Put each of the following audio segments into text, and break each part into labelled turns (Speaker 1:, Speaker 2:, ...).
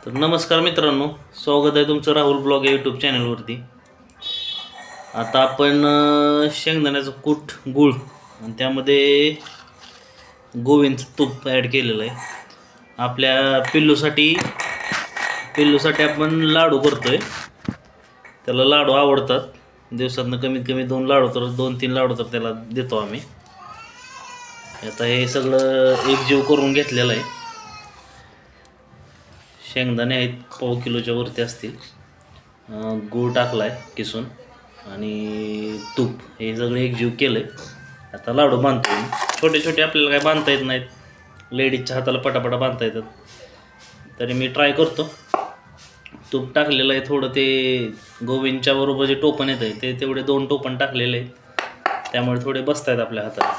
Speaker 1: तर नमस्कार मित्रांनो, स्वागत आहे तुमचं राहुल ब्लॉग या यूट्यूब चॅनलवरती. आता आपण शेंगदाण्याचं कूट, गूळ आणि त्यामध्ये गोविंदचं तूप ॲड केलेलं आहे. आपल्या पिल्लूसाठी आपण लाडू करतोय. त्याला लाडू आवडतात. दिवसातनं कमीत कमी 2-3 लाडू तर त्याला देतो आम्ही. आता हे सगळं एकजीव करून घेतलेलं आहे. शेंगदाणे आहेत, पाव किलोच्या वरती असतील. गूळ टाकला आहे किसून आणि तूप हे सगळं एकजीव केलं आहे. आता लाडू बांधतो. छोटे छोटे आपल्याला काय बांधता येत नाहीत, लेडीजच्या हाताला पटापटा बांधता येतात, तरी मी ट्राय करतो. तूप टाकलेलं आहे थोडं. ते गोविंदच्या बरोबर जे टोपण येतं आहे ते तेवढे 2 टोपण टाकलेले आहेत, त्यामुळे थोडे बसत आहेत आपल्या हाताला.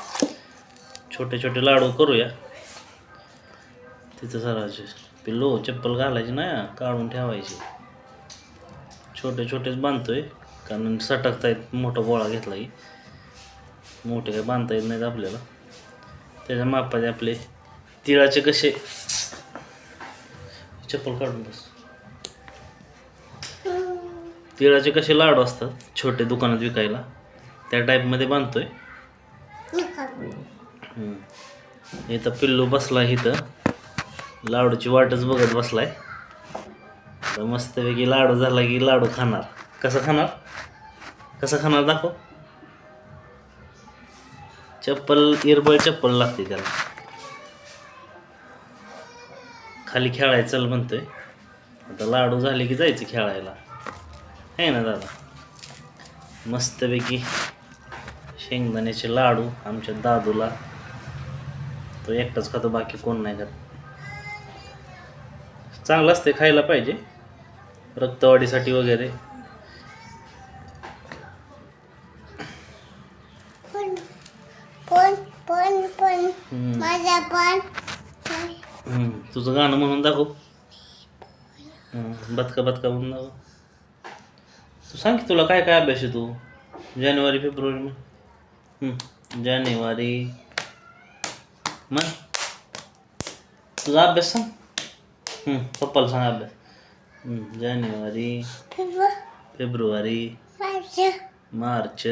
Speaker 1: छोटे छोटे लाडू करूया. तिथं सराचे पिल्लो चप्पल घालायची नाही, काढून ठेवायची. छोटे छोटेच बांधतोय कारण सटकतायत. मोठा गोळा घेतला की मोठे काही बांधता येत नाहीत आपल्याला. त्याच्या मापाचे आपले तिळाचे कसे, चप्पल काढून बस, तिळाचे कसे लाडू असतात छोटे दुकानात विकायला, त्या टाईपमध्ये बांधतोय. इथं पिल्लू बसला, इथं लाडूची वाटच बघत बसलाय. तर मस्तपैकी लाडू झाला की लाडू खाणार. कसं खाणार दाखव. इरबळ चप्पल लागते त्याला. खाली खेळायचं चल म्हणतोय. आता लाडू झाले की जायचं खेळायला, आहे ना दादा. मस्तपैकी शेंगदाण्याचे लाडू आमच्या दादूला, तो एकटाच खातो, बाकी कोण नाही खात. चांगलं असते, खायला पाहिजे, रक्तवाढीसाठी वगैरे. तुझं गाणं म्हणून दाखव. बदका बदका म्हणून दाखव. तू सांग की तुला काय काय अभ्यास आहे. तू जानेवारी फेब्रुवारी जानेवारी मग तुझा अभ्यास सांग. पप्पाला सांग अभ्यास. जानेवारी, फेब्रुवारी, मार्च,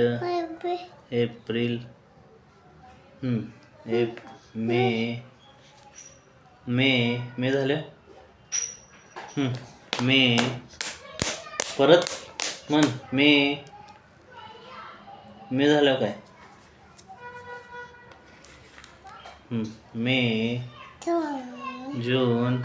Speaker 1: एप्रिल, मे झाल्या. मे परत म्हण. मे झाल्या काय. मे, जून,